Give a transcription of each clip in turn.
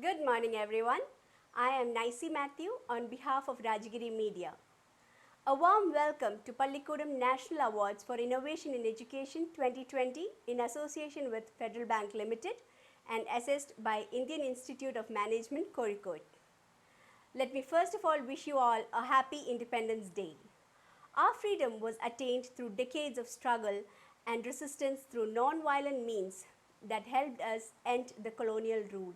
Good morning, everyone. I am Nicey Matthew on behalf of Rajagiri Media. A warm welcome to Pallikkutam National Awards for Innovation in Education 2020 in association with Federal Bank Limited and assessed by Indian Institute of Management, Kozhikode. Let me first of all wish you all a happy Independence Day. Our freedom was attained through decades of struggle and resistance through non-violent means that helped us end the colonial rule.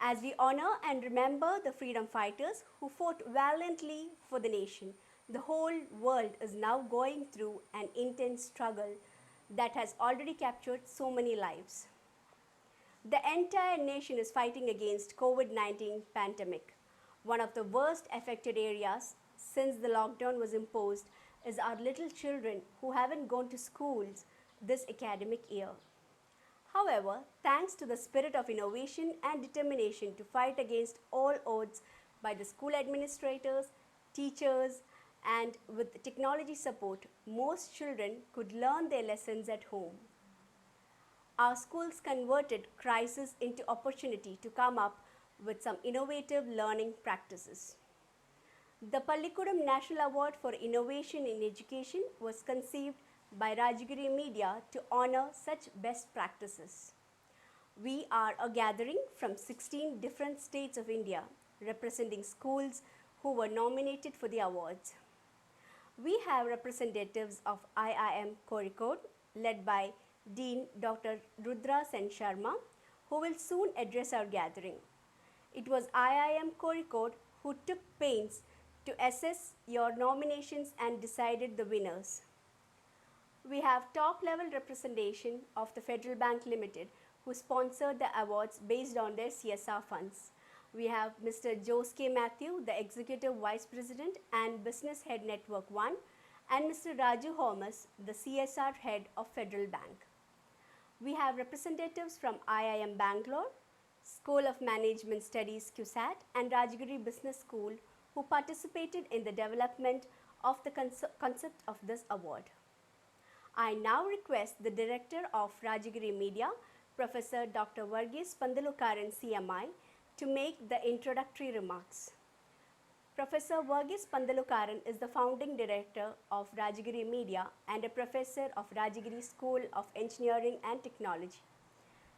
As we honor and remember the freedom fighters who fought valiantly for the nation, the whole world is now going through an intense struggle that has already captured so many lives. The entire nation is fighting against COVID-19 pandemic. One of the worst affected areas since the lockdown was imposed is our little children who haven't gone to schools this academic year. However, thanks to the spirit of innovation and determination to fight against all odds by the school administrators, teachers, and with technology support, most children could learn their lessons at home. Our schools converted crisis into opportunity to come up with some innovative learning practices. The Pallikkutam National Award for Innovation in Education was conceived by Rajagiri Media to honor such best practices. We are a gathering from 16 different states of India representing schools who were nominated for the awards. We have representatives of IIM Kozhikode led by Dean Dr. Rudra Sen Sharma, who will soon address our gathering. It was IIM Kozhikode who took pains to assess your nominations and decided the winners. We have top-level representation of the Federal Bank Limited who sponsored the awards based on their CSR funds. We have Mr. Jose K. Matthew, the Executive Vice President and Business Head Network 1, and Mr. Raju Homas, the CSR Head of Federal Bank. We have representatives from IIM Bangalore, School of Management Studies CUSAT, and Rajagiri Business School who participated in the development of the concept of this award. I now request the Director of Rajagiri Media, Professor Dr. Varghese Pandalukaran CMI, to make the introductory remarks. Professor Varghese Pandalukaran is the founding director of Rajagiri Media and a professor of Rajagiri School of Engineering and Technology.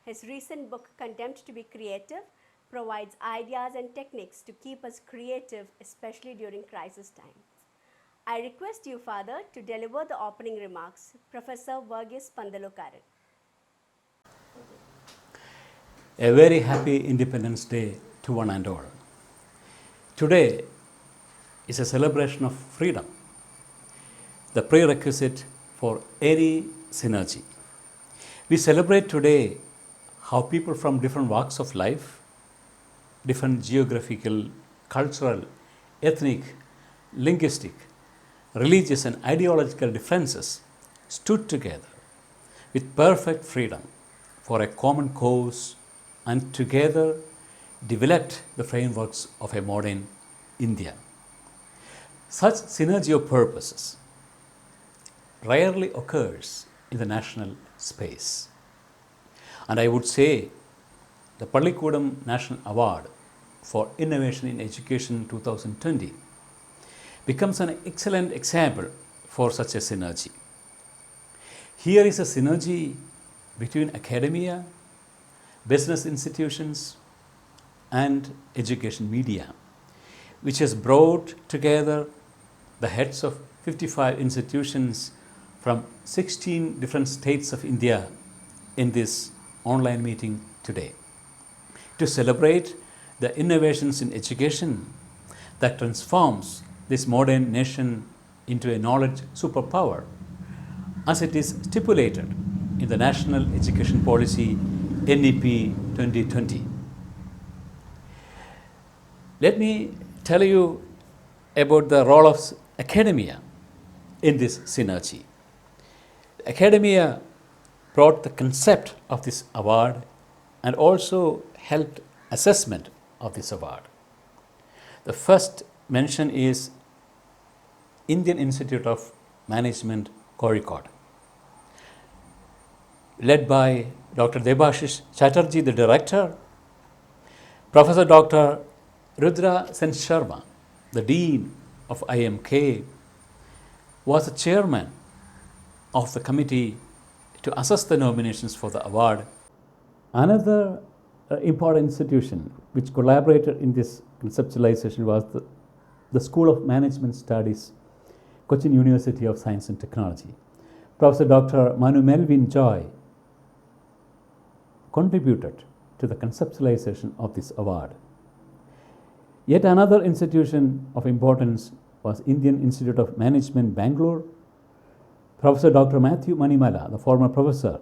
His recent book, Contempt to be Creative, provides ideas and techniques to keep us creative, especially during crisis time. I request you, Father, to deliver the opening remarks. Professor Varghese Pandalukaran. A very happy Independence Day to one and all. Today is a celebration of freedom, the prerequisite for any synergy. We celebrate today how people from different walks of life, different geographical, cultural, ethnic, linguistic, religious and ideological differences stood together with perfect freedom for a common cause and together developed the frameworks of a modern India. Such synergy of purposes rarely occurs in the national space. And I would say the Pallikkutam National Award for Innovation in Education 2020 becomes an excellent example for such a synergy. Here is a synergy between academia, business institutions, and education media, which has brought together the heads of 55 institutions from 16 different states of India in this online meeting today to celebrate the innovations in education that transforms this modern nation into a knowledge superpower, as it is stipulated in the National Education Policy NEP 2020. Let me tell you about the role of academia in this synergy. Academia brought the concept of this award and also helped assessment of this award. The first mention is Indian Institute of Management, Kozhikode, led by Dr. Debashish Chatterjee, the director, Professor Dr. Rudra Sen Sharma, the Dean of IMK, was the chairman of the committee to assess the nominations for the award. Another important institution which collaborated in this conceptualization was the School of Management Studies, Cochin University of Science and Technology. Professor Dr. Manu Melvin Joy contributed to the conceptualization of this award. Yet another institution of importance was Indian Institute of Management, Bangalore. Professor Dr. Matthew Manimala, the former professor,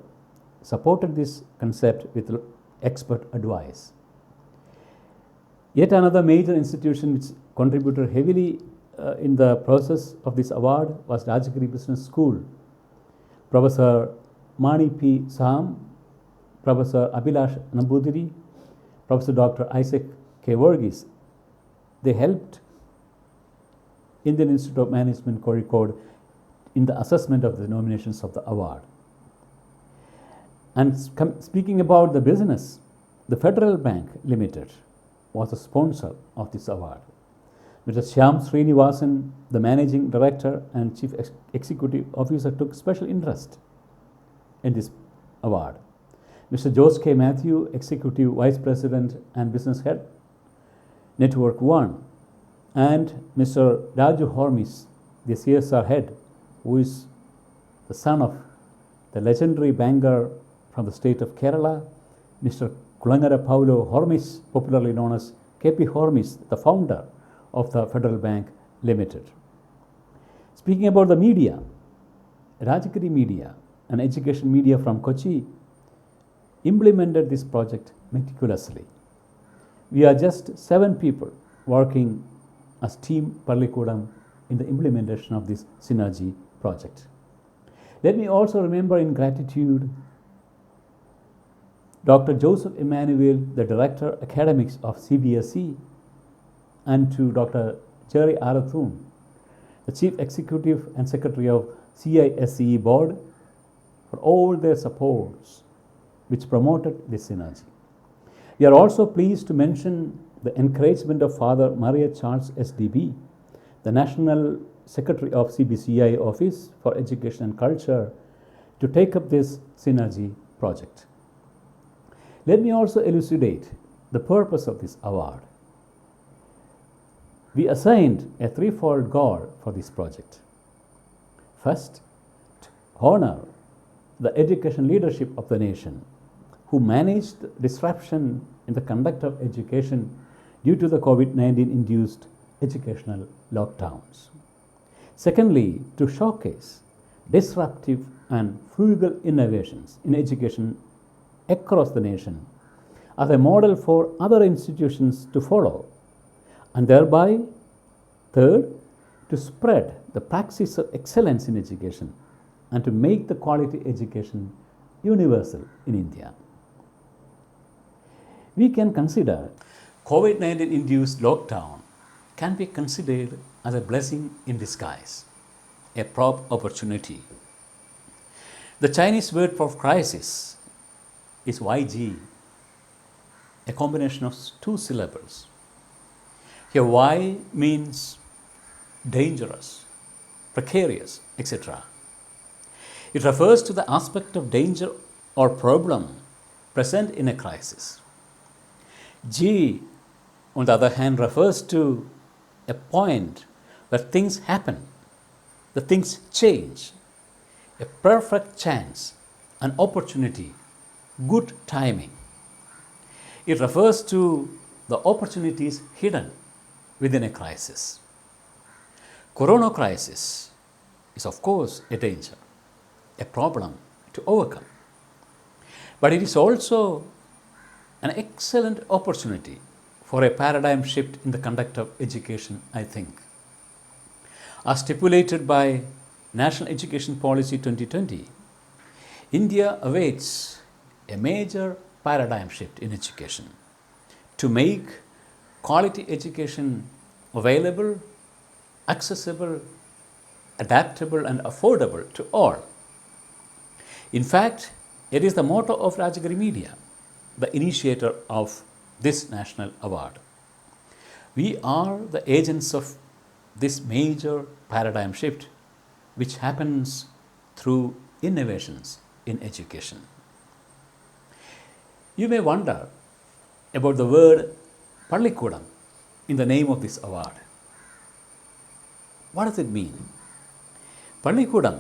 supported this concept with expert advice. Yet another major institution which contributed heavily in the process of this award was Rajagiri Business School. Professor Mani P. Sam, Professor Abhilash Nambudiri, Professor Dr. Isaac K. Verghese, they helped Indian Institute of Management Kozhikode in the assessment of the nominations of the award. And speaking about the business, the Federal Bank Limited was a sponsor of this award. Mr. Shyam Srinivasan, the Managing Director and Chief Executive Officer, took special interest in this award. Mr. Jose K. Matthew, Executive Vice President and Business Head, Network One, and Mr. Raju Hormis, the CSR Head, who is the son of the legendary banker from the state of Kerala, Mr. Kulangara Paulo Hormis, popularly known as KP Hormis, the founder of the Federal Bank Limited. Speaking about the media, Rajagiri Media, an education media from Kochi, implemented this project meticulously. We are just 7 people working as Team Pallikkutam in the implementation of this synergy project. Let me also remember in gratitude Dr. Joseph Emmanuel, the Director Academics of CBSE, and to Dr. Jerry Arathun, the Chief Executive and Secretary of CISCE Board, for all their supports which promoted this synergy. We are also pleased to mention the encouragement of Father Maria Charles SDB, the National Secretary of CBCI Office for Education and Culture, to take up this synergy project. Let me also elucidate the purpose of this award. We assigned a threefold goal for this project. First, to honor the education leadership of the nation, who managed disruption in the conduct of education due to the COVID-19 induced educational lockdowns. Secondly, to showcase disruptive and frugal innovations in education across the nation as a model for other institutions to follow, and thereby, third, to spread the practice of excellence in education and to make the quality education universal in India. We can consider COVID-19 induced lockdown can be considered as a blessing in disguise, a prop opportunity. The Chinese word for crisis is YG, a combination of 2 syllables. Here Y means dangerous, precarious, etc. It refers to the aspect of danger or problem present in a crisis. G, on the other hand, refers to a point where things happen, the things change, a perfect chance, an opportunity, good timing. It refers to the opportunities hidden within a crisis. Corona crisis is of course a danger, a problem to overcome. But it is also an excellent opportunity for a paradigm shift in the conduct of education, I think. As stipulated by National Education Policy 2020, India awaits a major paradigm shift in education to make quality education available, accessible, adaptable and affordable to all. In fact, it is the motto of Rajagiri Media, the initiator of this national award. We are the agents of this major paradigm shift which happens through innovations in education. You may wonder about the word Pallikkutam in the name of this award. What does it mean? Pallikkutam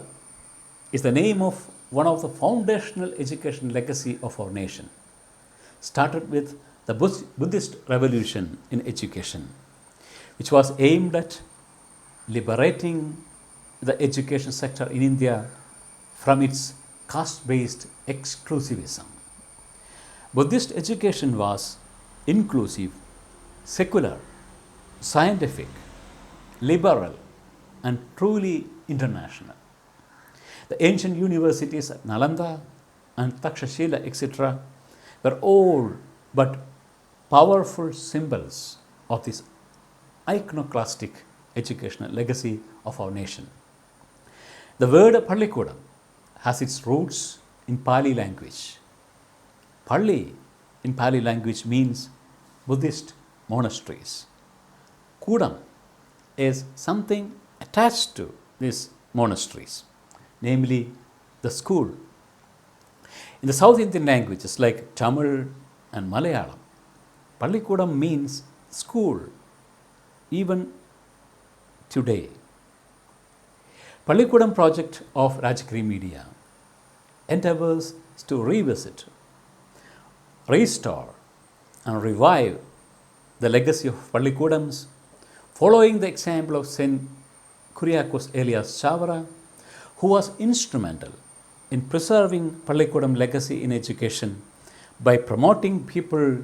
is the name of one of the foundational education legacy of our nation, started with the Buddhist revolution in education, which was aimed at liberating the education sector in India from its caste-based exclusivism. Buddhist education was inclusive, secular, scientific, liberal, and truly international. The ancient universities at Nalanda and Takshashila, etc., were all but powerful symbols of this iconoclastic educational legacy of our nation. The word Pallikkutam has its roots in Pali language. Palli in Pali language means Buddhist monasteries. Kudam is something attached to these monasteries, namely the school. In the South Indian languages like Tamil and Malayalam, Pallikkutam means school, even today. Pallikkutam project of Rajagiri Media endeavors to revisit, restore, and revive the legacy of Pallikudams, following the example of St. Kuriakos Elias Chavara, who was instrumental in preserving Pallikudam legacy in education by promoting people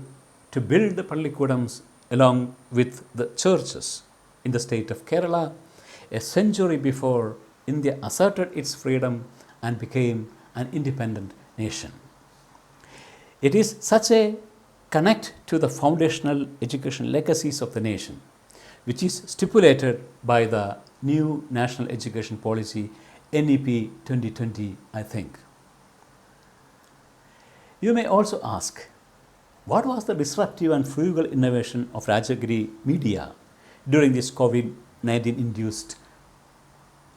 to build the Pallikudams along with the churches in the state of Kerala a century before India asserted its freedom and became an independent nation. It is such a connect to the foundational education legacies of the nation, which is stipulated by the new National Education Policy NEP 2020, I think. You may also ask, what was the disruptive and frugal innovation of Rajagiri Media during these COVID-19 induced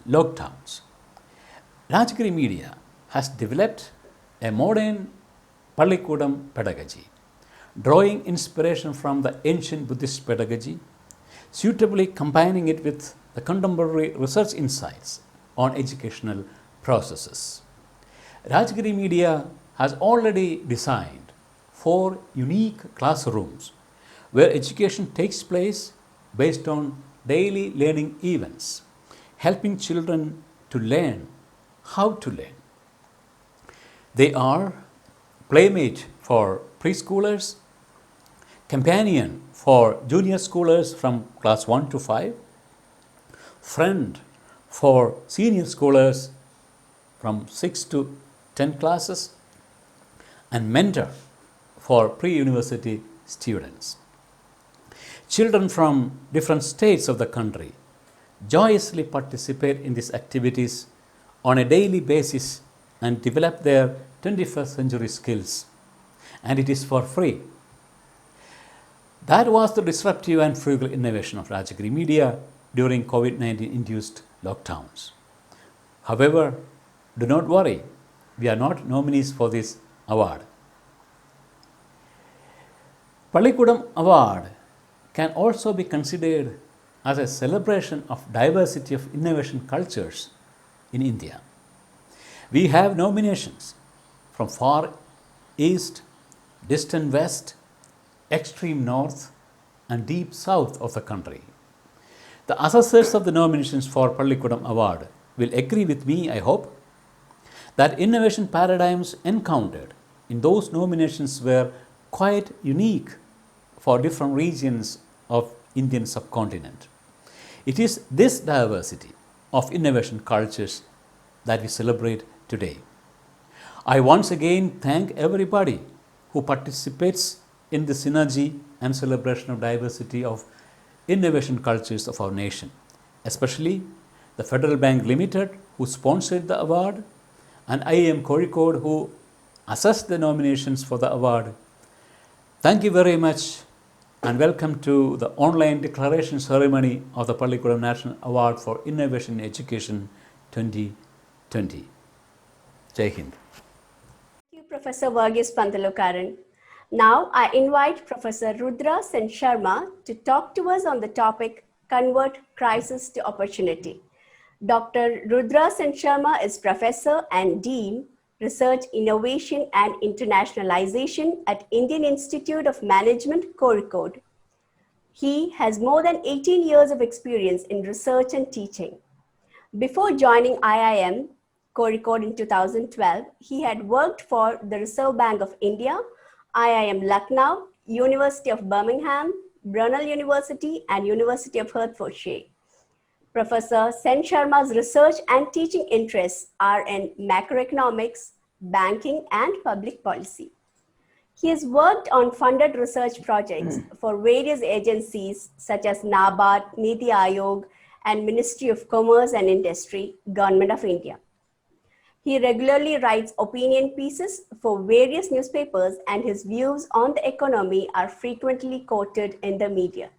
lockdowns? Rajagiri Media has developed a modern Pallikkutam pedagogy, drawing inspiration from the ancient Buddhist pedagogy, suitably combining it with the contemporary research insights on educational processes. Rajagiri Media has already designed 4 unique classrooms where education takes place based on daily learning events, helping children to learn how to learn. They are Playmate for preschoolers, Companion for junior schoolers from class 1 to 5, Friend for senior scholars from 6 to 10 classes, and Mentor for pre-university students. Children from different states of the country joyously participate in these activities on a daily basis and develop their 21st century skills, and it is for free. That was the disruptive and frugal innovation of Rajagiri Media during COVID-19 induced lockdowns. However, do not worry, we are not nominees for this award. Pallikkutam Award can also be considered as a celebration of diversity of innovation cultures in India. We have nominations from far east, distant west, extreme north, and deep south of the country. The assessors of the nominations for Pallikkutam Award will agree with me, I hope, that innovation paradigms encountered in those nominations were quite unique for different regions of Indian subcontinent. It is this diversity of innovation cultures that we celebrate today. I once again thank everybody who participates in the synergy and celebration of diversity of innovation cultures of our nation, especially the Federal Bank Limited who sponsored the award, and IIM Kozhikode who assessed the nominations for the award, Thank you very much and welcome to the online declaration ceremony of the Pallikkutam National Award for Innovation in Education 2020. Jai Hind. Thank you, Professor Varghese Pandalukaran. Now I invite Professor Rudra Sen Sharma to talk to us on the topic Convert Crisis to Opportunity. Dr. Rudra Sen Sharma is Professor and Dean, Research, Innovation and Internationalization at Indian Institute of Management, Kozhikode. He has more than 18 years of experience in research and teaching. Before joining IIM Kozhikode in 2012, he had worked for the Reserve Bank of India, IIM Lucknow, University of Birmingham, Brunel University, and University of Hertfordshire. Professor Sen Sharma's research and teaching interests are in macroeconomics, banking, and public policy. He has worked on funded research projects for various agencies such as NABARD, Niti Aayog, and Ministry of Commerce and Industry, Government of India. He regularly writes opinion pieces for various newspapers, and his views on the economy are frequently quoted in the media.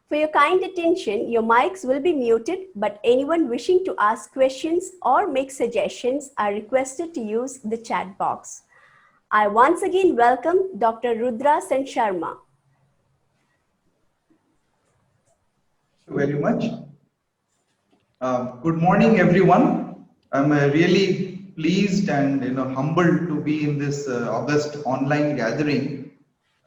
For your kind attention, your mics will be muted, but anyone wishing to ask questions or make suggestions are requested to use the chat box. I once again welcome Dr. Rudra Sen Sharma. Thank you very much. Good morning, everyone. I'm really pleased and humbled to be in this August online gathering.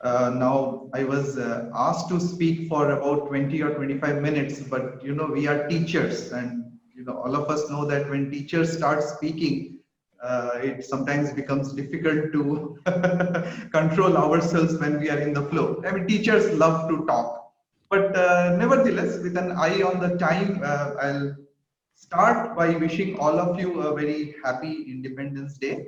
Now, I was asked to speak for about 20 or 25 minutes, but we are teachers, and all of us know that when teachers start speaking, it sometimes becomes difficult to control ourselves when we are in the flow. I mean, teachers love to talk. But nevertheless, with an eye on the time, I'll start by wishing all of you a very happy Independence Day.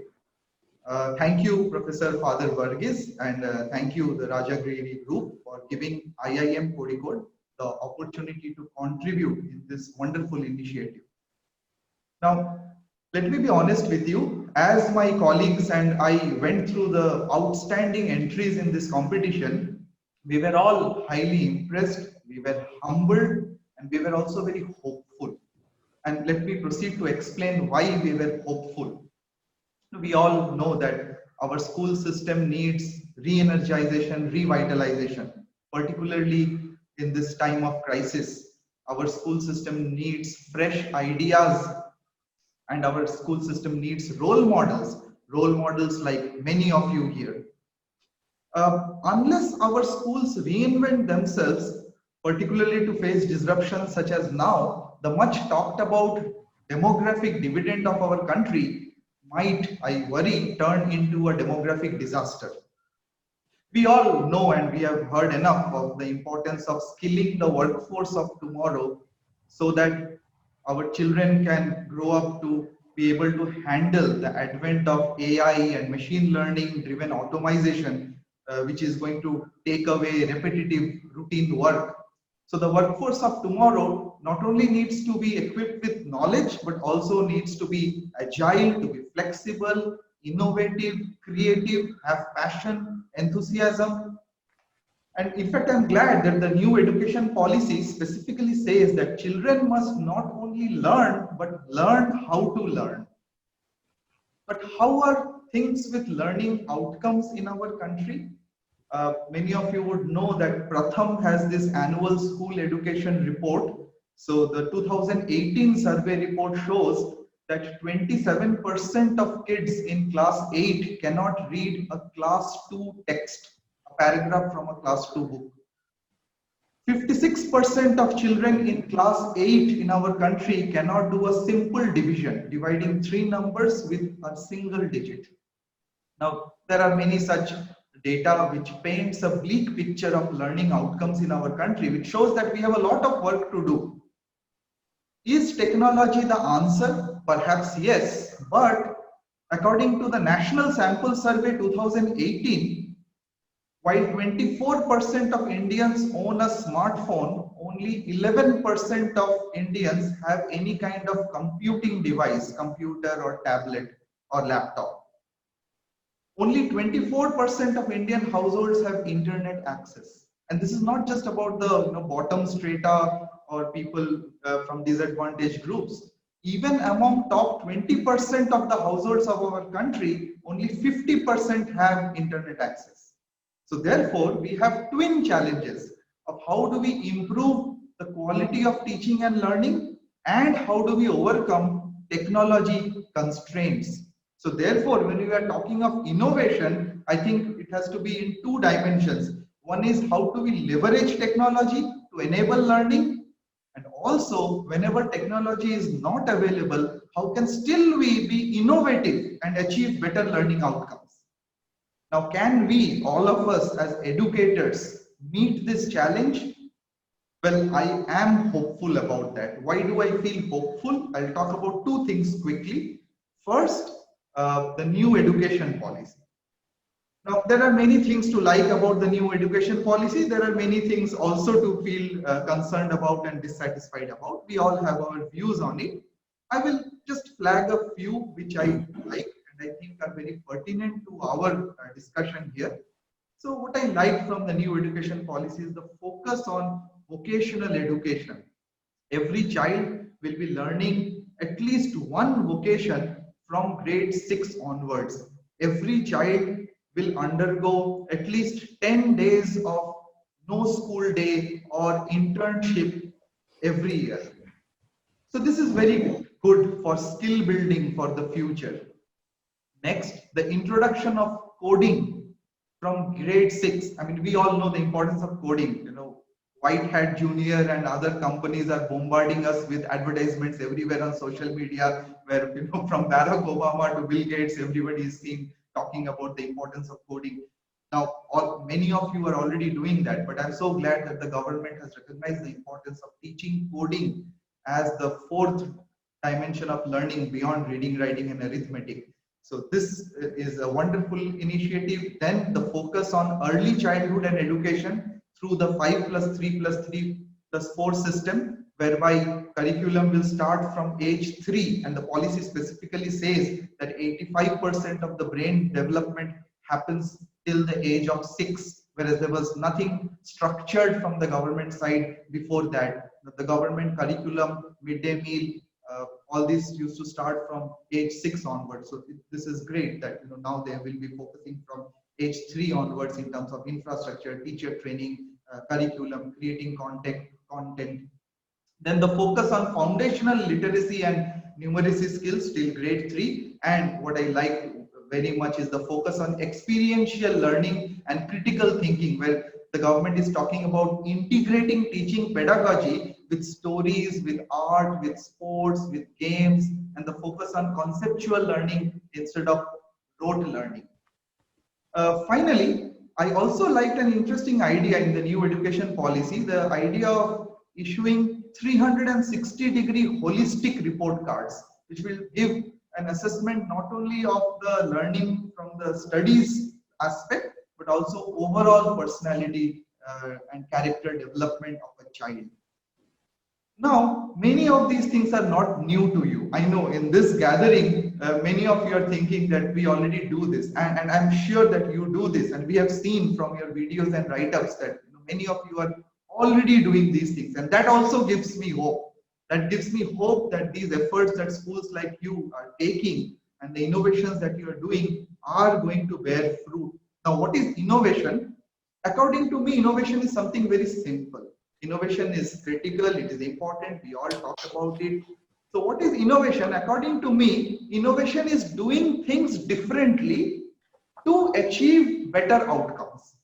Thank you, Professor Father Varghese, and thank you, the Rajagiri Group, for giving IIM Kozhikode the opportunity to contribute in this wonderful initiative. Now, let me be honest with you, as my colleagues and I went through the outstanding entries in this competition, we were all highly impressed, we were humbled, and we were also very hopeful. And let me proceed to explain why we were hopeful. We all know that our school system needs re-energization, revitalization, particularly in this time of crisis. Our school system needs fresh ideas, and our school system needs role models like many of you here. Unless our schools reinvent themselves, particularly to face disruptions such as now, the much talked about demographic dividend of our country might, I worry, turn into a demographic disaster. We all know and we have heard enough of the importance of skilling the workforce of tomorrow so that our children can grow up to be able to handle the advent of AI and machine learning driven automation, which is going to take away repetitive routine work. So the workforce of tomorrow not only needs to be equipped with knowledge, but also needs to be agile, to be flexible, innovative, creative, have passion, enthusiasm. And in fact, I'm glad that the new education policy specifically says that children must not only learn, but learn how to learn. But how are things with learning outcomes in our country? Many of you would know that Pratham has this annual school education report. So the 2018 survey report shows that 27% of kids in class 8 cannot read a class 2 text, a paragraph from a class 2 book. 56% of children in class 8 in our country cannot do a simple division, dividing 3 numbers with a single digit. Now, there are many such data which paints a bleak picture of learning outcomes in our country, which shows that we have a lot of work to do. Is technology the answer? Perhaps yes, but according to the National Sample Survey 2018, while 24% of Indians own a smartphone, only 11% of Indians have any kind of computing device, computer or tablet or laptop. Only 24% of Indian households have internet access. And this is not just about the bottom strata or people from disadvantaged groups. Even among top 20% of the households of our country, only 50% have internet access. So therefore, we have twin challenges of how do we improve the quality of teaching and learning, and how do we overcome technology constraints. So therefore, when we are talking of innovation, I think it has to be in two dimensions. One is how do we leverage technology to enable learning, and also whenever technology is not available, how can still we be innovative and achieve better learning outcomes. Now, can we, all of us as educators, meet this challenge? Well, I am hopeful about that. Why do I feel hopeful? I'll talk about two things quickly. First, the new education policy. Now, there are many things to like about the new education policy. There are many things also to feel concerned about and dissatisfied about. We all have our views on it. I will just flag a few which I like and I think are very pertinent to our discussion here. So what I like from the new education policy is the focus on vocational education. Every child will be learning at least one vocation from grade 6 onwards. Every child will undergo at least 10 days of no school day or internship every year. So this is very good for skill building for the future. Next, the introduction of coding from grade 6. I mean, we all know the importance of coding. White Hat Junior and other companies are bombarding us with advertisements everywhere on social media, where from Barack Obama to Bill Gates, everybody is seen talking about the importance of coding. Now, many of you are already doing that, but I'm so glad that the government has recognized the importance of teaching coding as the fourth dimension of learning beyond reading, writing, and arithmetic. So this is a wonderful initiative. Then the focus on early childhood and education through the 5+3+3+4 system, whereby curriculum will start from age 3, and the policy specifically says that 85% of the brain development happens till the age of 6, whereas there was nothing structured from the government side before that. The government curriculum, midday meal, all this used to start from age 6 onwards. So this is great that now they will be focusing from age 3 onwards in terms of infrastructure, teacher training, curriculum, creating content. Then the focus on foundational literacy and numeracy skills till grade 3. And what I like very much is the focus on experiential learning and critical thinking, where the government is talking about integrating teaching pedagogy with stories, with art, with sports, with games, and the focus on conceptual learning instead of rote learning. Finally, I also liked an interesting idea in the new education policy, the idea of issuing 360-degree holistic report cards, which will give an assessment not only of the learning from the studies aspect, but also overall personality and character development of a child. Now, many of these things are not new to you. I know in this gathering, many of you are thinking that we already do this, and I'm sure that you do this, and we have seen from your videos and write-ups that many of you are already doing these things, and that also gives me hope. That gives me hope that these efforts that schools like you are taking and the innovations that you are doing are going to bear fruit. Now, what is innovation? According to me, innovation is something very simple. Innovation is critical, it is important, we all talk about it. So what is innovation? According to me, innovation is doing things differently to achieve better outcomes.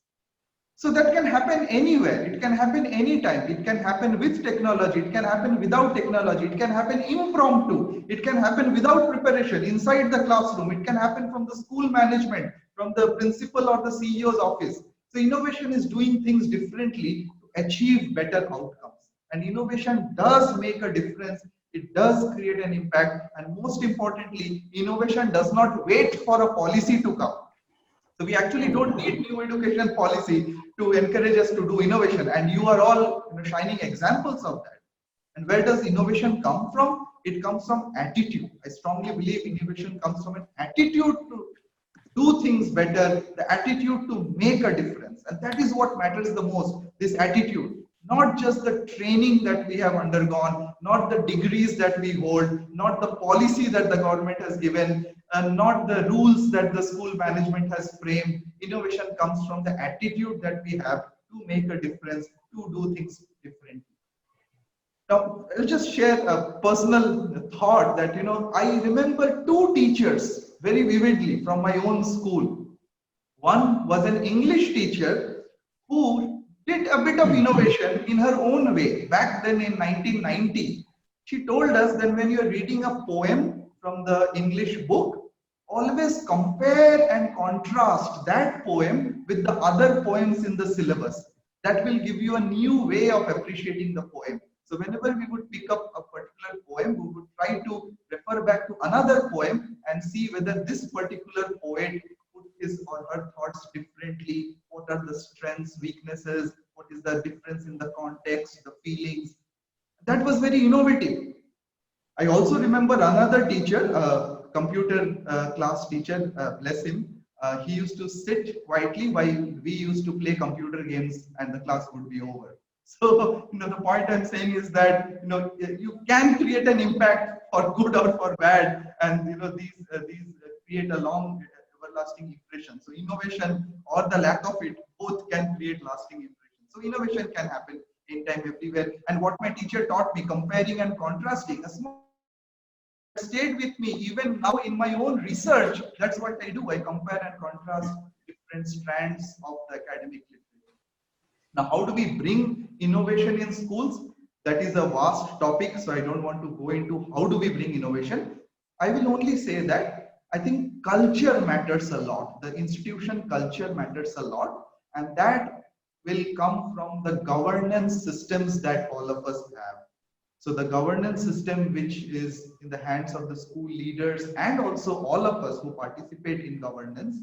So that can happen anywhere, it can happen anytime, it can happen with technology, it can happen without technology, it can happen impromptu, it can happen without preparation, inside the classroom, it can happen from the school management, from the principal or the CEO's office. So innovation is doing things differently to achieve better outcomes. And innovation does make a difference, it does create an impact, and most importantly, innovation does not wait for a policy to come. So we actually don't need new education policy to encourage us to do innovation, and you are all shining examples of that. And where does innovation come from? It comes from attitude. I strongly believe innovation comes from an attitude to do things better, the attitude to make a difference. And that is what matters the most, this attitude. Not just the training that we have undergone, not the degrees that we hold, not the policy that the government has given, and not the rules that the school management has framed. Innovation comes from the attitude that we have to make a difference, to do things differently. Now, I'll just share a personal thought that, I remember two teachers very vividly from my own school. One was an English teacher who did a bit of innovation in her own way. Back then in 1990, she told us that when you're reading a poem from the English book, always compare and contrast that poem with the other poems in the syllabus. That will give you a new way of appreciating the poem. So whenever we would pick up a particular poem, we would try to refer back to another poem and see whether this particular poet put his or her thoughts differently. What are the strengths, weaknesses? What is the difference in the context, the feelings? That was very innovative. I also remember another teacher, computer class teacher, bless him. He used to sit quietly while we used to play computer games and the class would be over. So, the point I'm saying is that, you can create an impact for good or for bad, and these create a long, everlasting impression. So, innovation or the lack of it, both can create lasting impression. So, innovation can happen anytime, everywhere. And what my teacher taught me, comparing and contrasting, a small that stayed with me even now in my own research. That's what I do. I compare and contrast different strands of the academic literature. Now, how do we bring innovation in schools? That is a vast topic, so I don't want to go into how do we bring innovation. I will only say that I think culture matters a lot. The institution culture matters a lot, and that will come from the governance systems that all of us have. So the governance system, which is in the hands of the school leaders and also all of us who participate in governance,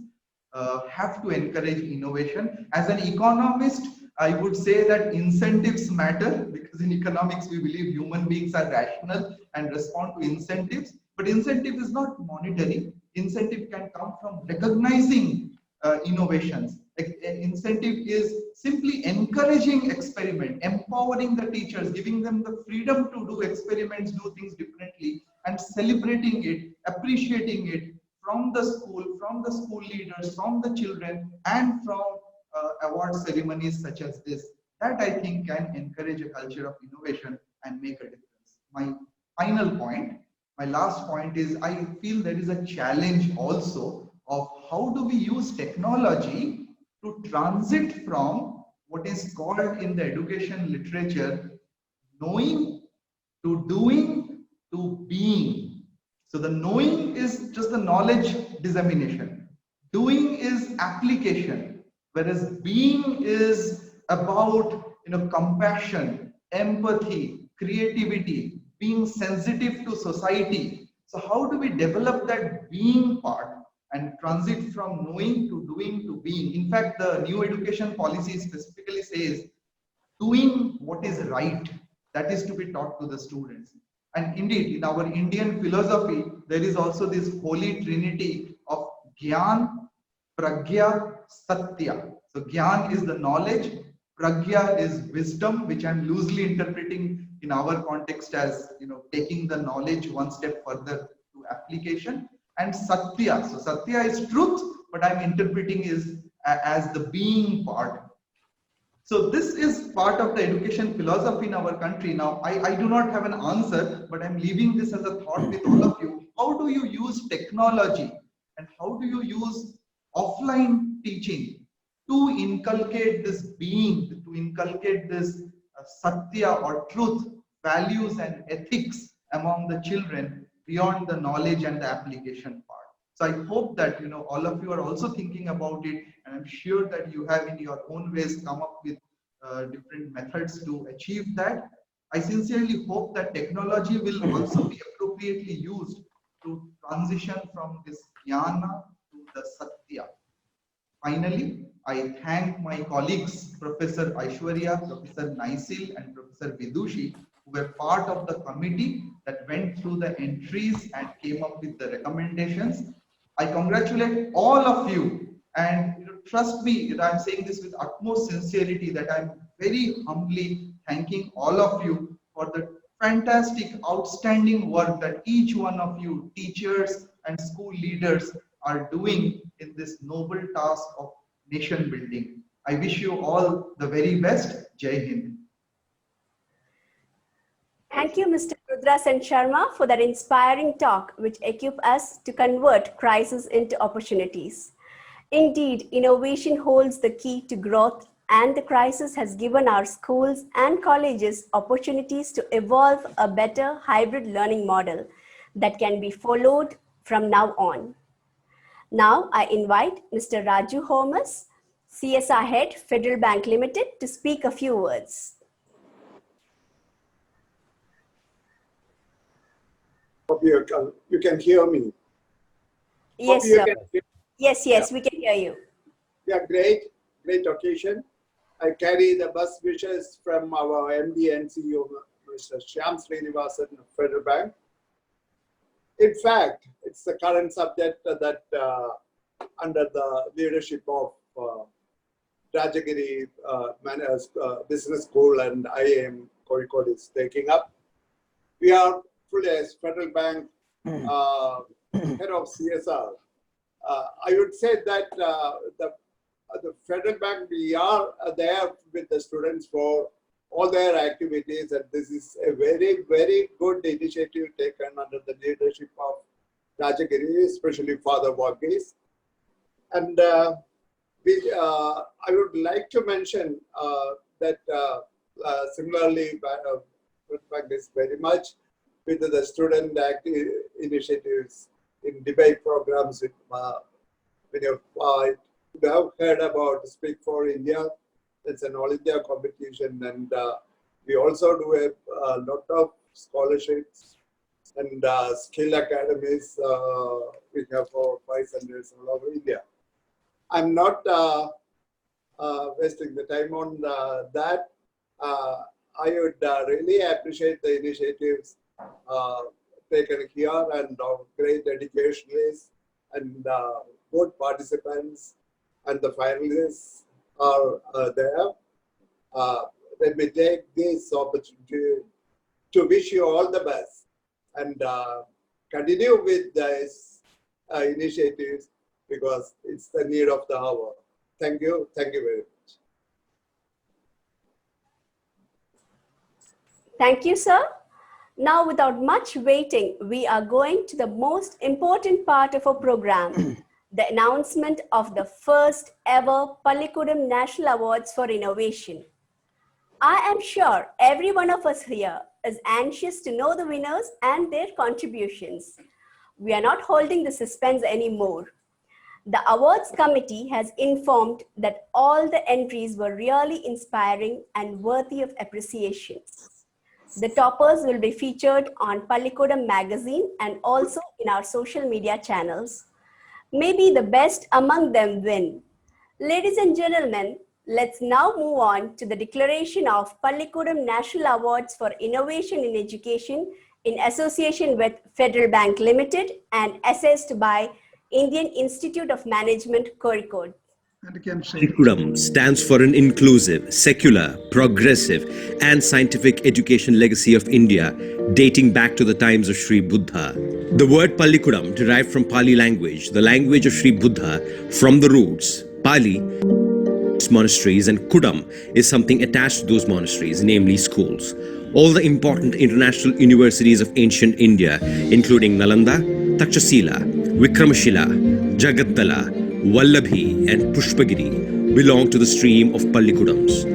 have to encourage innovation. As an economist, I would say that incentives matter, because in economics we believe human beings are rational and respond to incentives. But incentive is not monetary. Incentive can come from recognizing innovations. Incentive is simply encouraging experiment, empowering the teachers, giving them the freedom to do experiments, do things differently, and celebrating it, appreciating it from the school leaders, from the children, and from award ceremonies such as this. That I think can encourage a culture of innovation and make a difference. My final point, my last point is, I feel there is a challenge also of how do we use technology to transit from what is called in the education literature knowing to doing to being. So the knowing is just the knowledge dissemination. Doing is application, whereas being is about compassion, empathy, creativity, being sensitive to society. So how do we develop that being part and transit from knowing to doing to being? In fact, the new education policy specifically says doing what is right, that is to be taught to the students. And indeed, in our Indian philosophy, there is also this holy trinity of Gyan, Pragya, Satya. So Gyan is the knowledge, Pragya is wisdom, which I'm loosely interpreting in our context as taking the knowledge one step further to application, and Satya. So Satya is truth, but I'm interpreting is as the being part. So this is part of the education philosophy in our country. Now, I do not have an answer, but I'm leaving this as a thought with all of you. How do you use technology and how do you use offline teaching to inculcate this being, to inculcate this satya or truth, values and ethics among the children beyond the knowledge and the application part? So I hope that all of you are also thinking about it, and I'm sure that you have in your own ways come up with different methods to achieve that. I sincerely hope that technology will also be appropriately used to transition from this jnana to the satya. Finally, I thank my colleagues, Professor Aishwarya, Professor Naisil, and Professor Vidushi, who were part of the committee that went through the entries and came up with the recommendations. I congratulate all of you, and trust me, I'm saying this with utmost sincerity, that I'm very humbly thanking all of you for the fantastic, outstanding work that each one of you, teachers and school leaders, are doing in this noble task of nation building. I wish you all the very best. Jai Hind. Thank you, Mr. Rudra Sen Sharma, for that inspiring talk, which equips us to convert crises into opportunities. Indeed, innovation holds the key to growth, and the crisis has given our schools and colleges opportunities to evolve a better hybrid learning model that can be followed from now on. Now, I invite Mr. Raju Homas, CSR Head, Federal Bank Limited, to speak a few words. Hope you can hear me. Yes, Hope you sir. can hear. Yes, we can hear you. Yeah, great occasion. I carry the best wishes from our MD and CEO, Mr. Shyam Srinivasan of Federal Bank. In fact, it's the current subject that under the leadership of Rajagiri Business School and IAM Kozhikode is taking up. We are fully as Federal Bank head of CSR. I would say that the Federal Bank, we are there with the students for all their activities, and this is a very, very good initiative taken under the leadership of Rajagiri, especially Father Varghese. And I would like to mention that similarly, Federal Bank is very much with the student initiatives in debate programs. When you have heard about Speak for India, it's an all India competition, and we also do a lot of scholarships and skill academies. We have 4 or 5 centers all over India. I'm not wasting the time on that. I would really appreciate the initiatives taken here, and great educationalists and both participants and the finalists are there. Let me take this opportunity to wish you all the best and continue with these initiatives, because it's the need of the hour. Thank you very much. Thank you, sir. Now, without much waiting, we are going to the most important part of our program, the announcement of the first ever Pallikkutam National Awards for Innovation. I am sure every one of us here is anxious to know the winners and their contributions. We are not holding the suspense anymore. The awards committee has informed that all the entries were really inspiring and worthy of appreciation. The toppers will be featured on Pallikkutam magazine and also in our social media channels. Maybe the best among them win. Ladies and gentlemen, let's now move on to the declaration of Pallikkutam National Awards for Innovation in Education in association with Federal Bank Limited and assessed by Indian Institute of Management, Kozhikode. Pallikkutam stands for an inclusive, secular, progressive and scientific education legacy of India dating back to the times of Sri Buddha. The word Pallikkutam derived from Pali language, the language of Sri Buddha, from the roots Pali, monasteries, and Kudam is something attached to those monasteries, namely schools. All the important international universities of ancient India, including Nalanda, Takshashila, Vikramashila, Jagatala, Vallabhi and Pushpagiri belong to the stream of Pallikutams.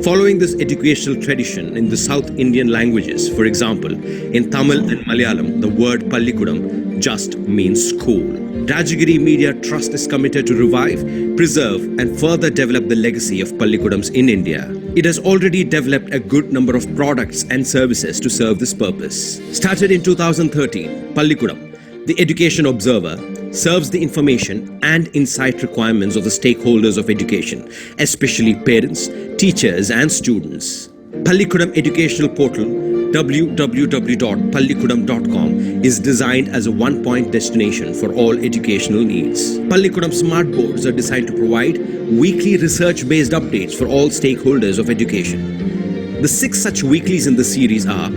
Following this educational tradition in the South Indian languages, for example, in Tamil and Malayalam, the word Pallikkutam just means school. Rajagiri Media Trust is committed to revive, preserve and further develop the legacy of Pallikutams in India. It has already developed a good number of products and services to serve this purpose. Started in 2013, Pallikkutam, the Education Observer, serves the information and insight requirements of the stakeholders of education, especially parents, teachers and students. Pallikkutam Educational Portal www.pallikkutam.com is designed as a one-point destination for all educational needs. Pallikkutam smart boards are designed to provide weekly research-based updates for all stakeholders of education. The 6 such weeklies in the series are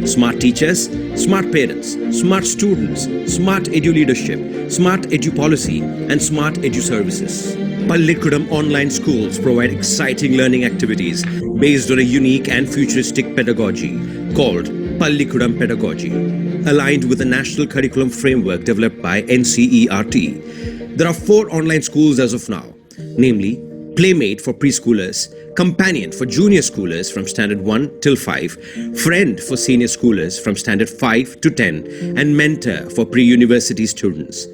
Smart Teachers, Smart Parents, Smart Students, Smart Edu Leadership, Smart Edu Policy, and Smart Edu Services. Pallikkutam online schools provide exciting learning activities based on a unique and futuristic pedagogy called Pallikkutam Pedagogy, aligned with a national curriculum framework developed by NCERT. There are 4 online schools as of now, namely Playmate for preschoolers, Companion for junior schoolers from standard 1 till 5, Friend for senior schoolers from standard 5 to 10, and Mentor for pre-university students.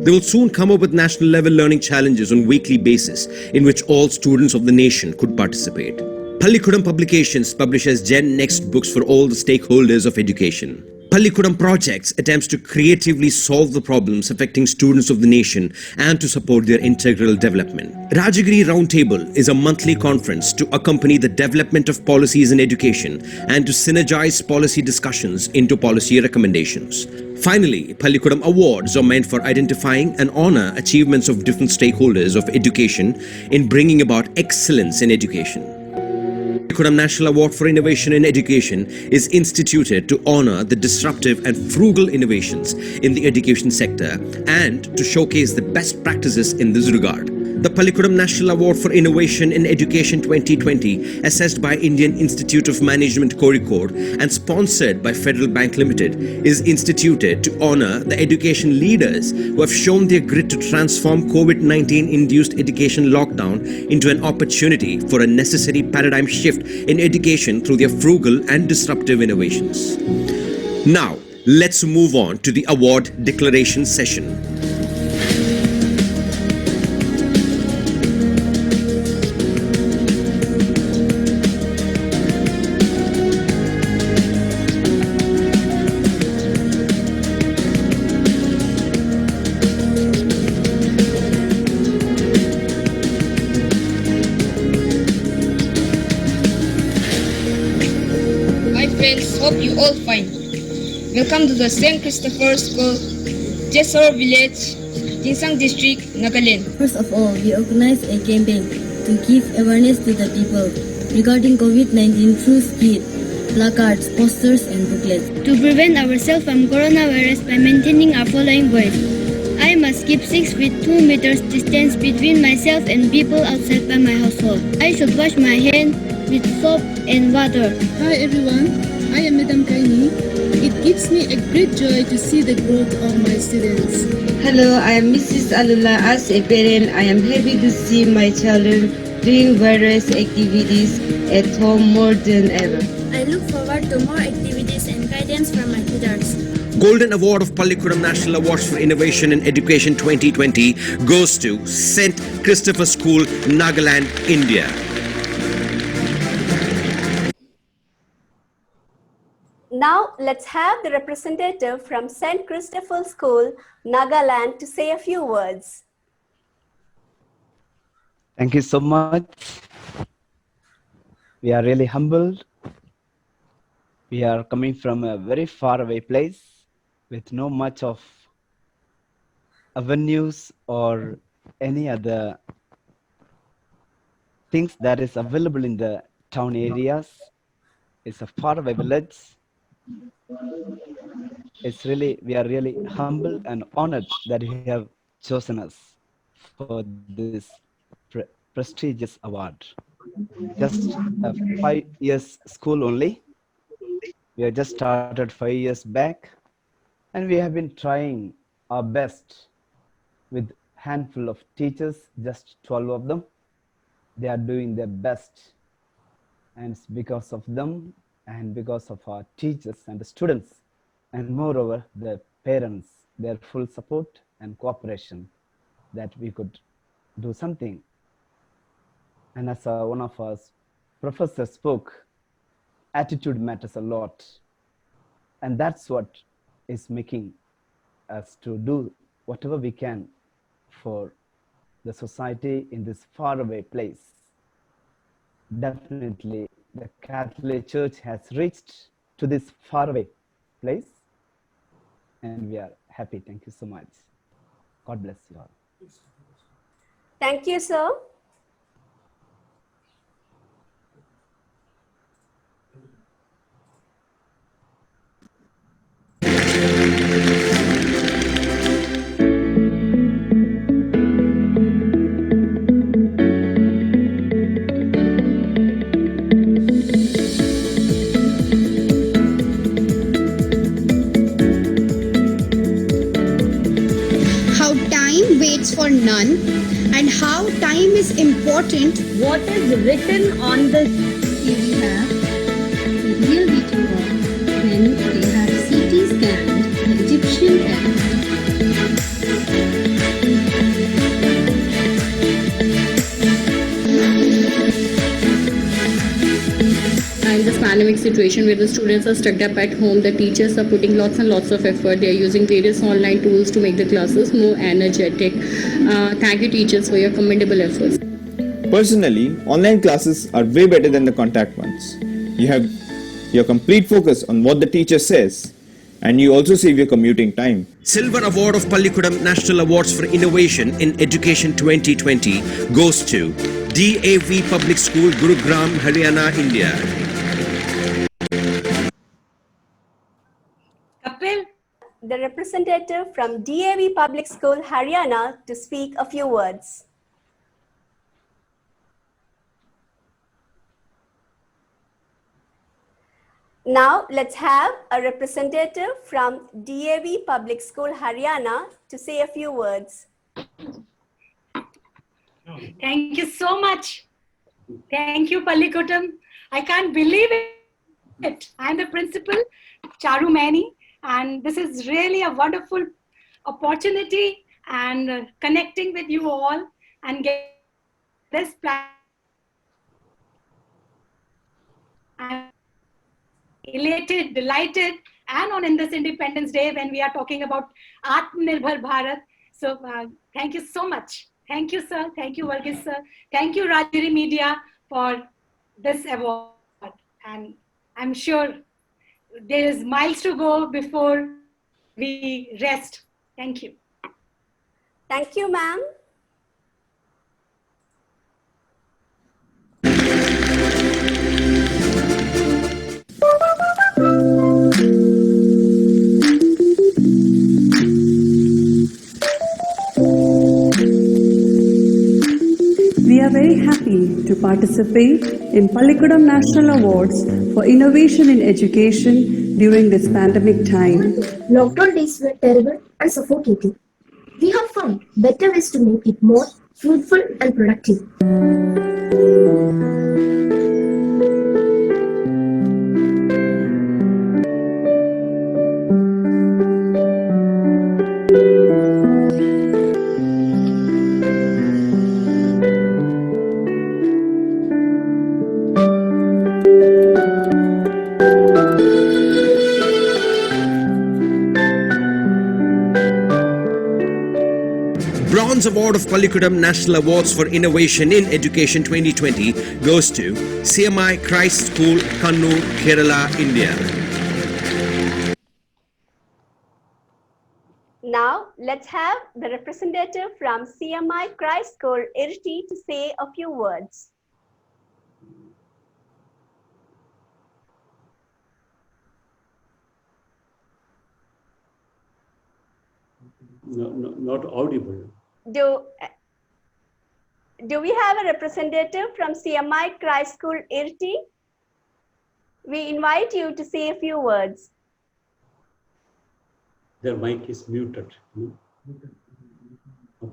They will soon come up with national level learning challenges on weekly basis in which all students of the nation could participate. Pallikkutam Publications publishes Gen Next books for all the stakeholders of education. Pallikkutam Projects attempts to creatively solve the problems affecting students of the nation and to support their integral development. Rajagiri Roundtable is a monthly conference to accompany the development of policies in education and to synergize policy discussions into policy recommendations. Finally, Pallikkutam Awards are meant for identifying and honor achievements of different stakeholders of education in bringing about excellence in education. Pallikkutam National Award for Innovation in Education is instituted to honor the disruptive and frugal innovations in the education sector and to showcase the best practices in this regard. The Pallikkutam National Award for Innovation in Education 2020, assessed by Indian Institute of Management Kozhikode and sponsored by Federal Bank Limited, is instituted to honor the education leaders who have shown their grit to transform COVID-19 induced education lockdown into an opportunity for a necessary paradigm shift in education through their frugal and disruptive innovations. Now, let's move on to the award declaration session. Hope you all fine. Welcome to the St. Christopher School, Jesor Village, Jinsang District, Nagaland. First of all, we organize a campaign to give awareness to the people regarding COVID-19 through skit, placards, posters, and booklets. To prevent ourselves from coronavirus by maintaining our following ways. I must keep 6 feet 2 meters distance between myself and people outside by my household. I should wash my hands with soap and water. Hi everyone, I am Madam Kaini. It gives me a great joy to see the growth of my students. Hello, I am Mrs. Alula. As a parent, I am happy to see my children doing various activities at home more than ever. I look forward to more activities and guidance from my tutors. Golden Award of Pallikkutam National Awards for Innovation in Education 2020 goes to St. Christopher School, Nagaland, India. Now let's have the representative from St. Christopher School, Nagaland, to say a few words. Thank you so much. We are really humbled. We are coming from a very far away place with no much of avenues or any other things that is available in the town areas. It's a far away village. We are really humble and honored that you have chosen us for this prestigious award. Just a 5 years school only. We have just started 5 years back, and we have been trying our best with handful of teachers, just 12 of them. They are doing their best, and it's because of them and because of our teachers and the students, and moreover the parents, their full support and cooperation, that we could do something. And as one of our professors spoke, attitude matters a lot, and that's what is making us to do whatever we can for the society in this faraway place. Definitely the Catholic Church has reached to this faraway place, and we are happy. Thank you so much. God bless you all. Thank you, sir. How time waits for none, and how time is important. What is written on the Here we have the real video of when they have CT scanned the Egyptian temple. And this pandemic situation where the students are stuck up at home, the teachers are putting lots and lots of effort. They are using various online tools to make the classes more energetic. Thank you, teachers, for your commendable efforts. Personally, online classes are way better than the contact ones. You have your complete focus on what the teacher says, and you also save your commuting time. Silver Award of Pallikkutam National Awards for Innovation in Education 2020 goes to DAV Public School, Gurugram, Haryana, India. The representative from DAV Public School, Haryana, to speak a few words. Now let's have a representative from DAV Public School, Haryana, to say a few words. Thank you so much. Thank you, Pallikkutam. I can't believe it. I'm the principal, Charu Mani, and this is really a wonderful opportunity and connecting with you all and get this plan. I'm elated, delighted, and on in this Independence Day when we are talking about Atmanirbhar Bharat. So thank you so much. Thank you, sir. Thank you, Varghese sir. Thank you, Rajgiri Media, for this award. And I'm sure there is miles to go before we rest. Thank you. Thank you, ma'am. We are very happy to participate in Pallikkutam National Awards for Innovation in Education during this pandemic time. Lockdown days were terrible and suffocating. We have found better ways to make it more fruitful and productive. Bronze Award of Pallikkutam National Awards for Innovation in Education 2020 goes to CMI Christ School, Kannur, Kerala, India. Now let's have the representative from CMI Christ School, Irti, to say a few words. Not audible. Do we have a representative from CMI Christ School, Irti? We invite you to say a few words. Their mic is muted.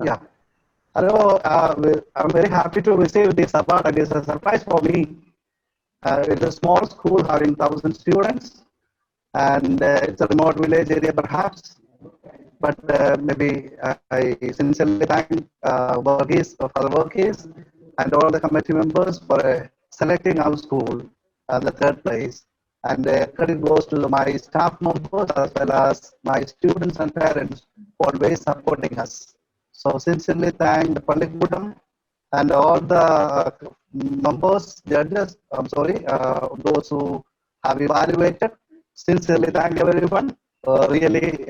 Yeah. Hello, I'm very happy to receive this award. It is a surprise for me. It's a small school having 1,000 students, and it's a remote village area perhaps. But maybe I sincerely thank Varghese for the Varghese and all the committee members for selecting our school the third place. And credit goes to my staff members as well as my students and parents for always supporting us. So sincerely thank the Pallikkutam and all the members, judges, those who have evaluated. Sincerely thank everyone. Really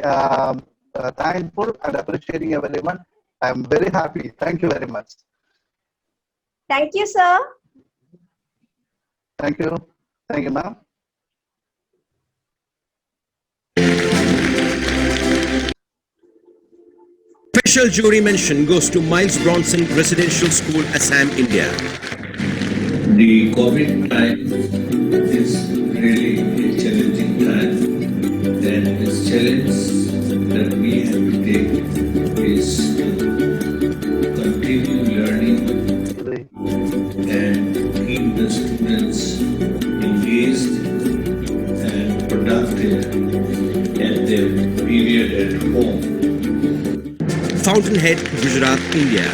thankful and appreciating everyone. I am very happy. Thank you very much. Thank you, sir. Thank you. Thank you, ma'am. Special jury mention goes to Miles Bronson Residential School, Assam, India. The COVID time is really a challenging time, and this challenge that we have to take is to continue learning and keep the students engaged and productive at their period at home. Fountainhead, Gujarat, India.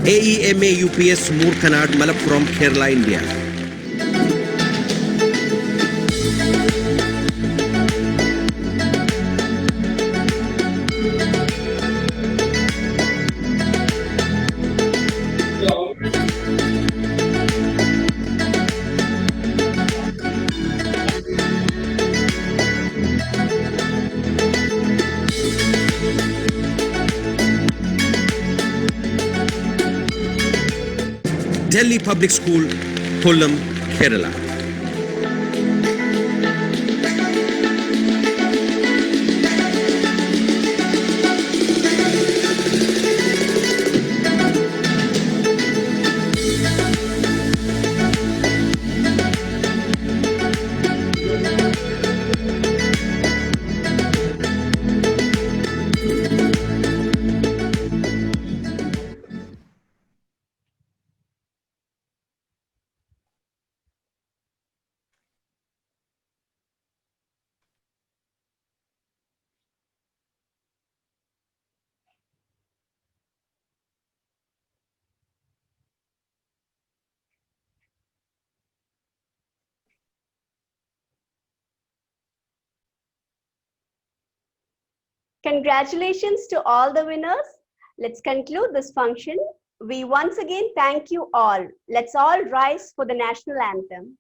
AEMA UPS Moorkanad, Malappuram, Kerala, India. Delhi Public School, Kollam, Kerala. Congratulations to all the winners. Let's conclude this function. We once again thank you all. Let's all rise for the national anthem.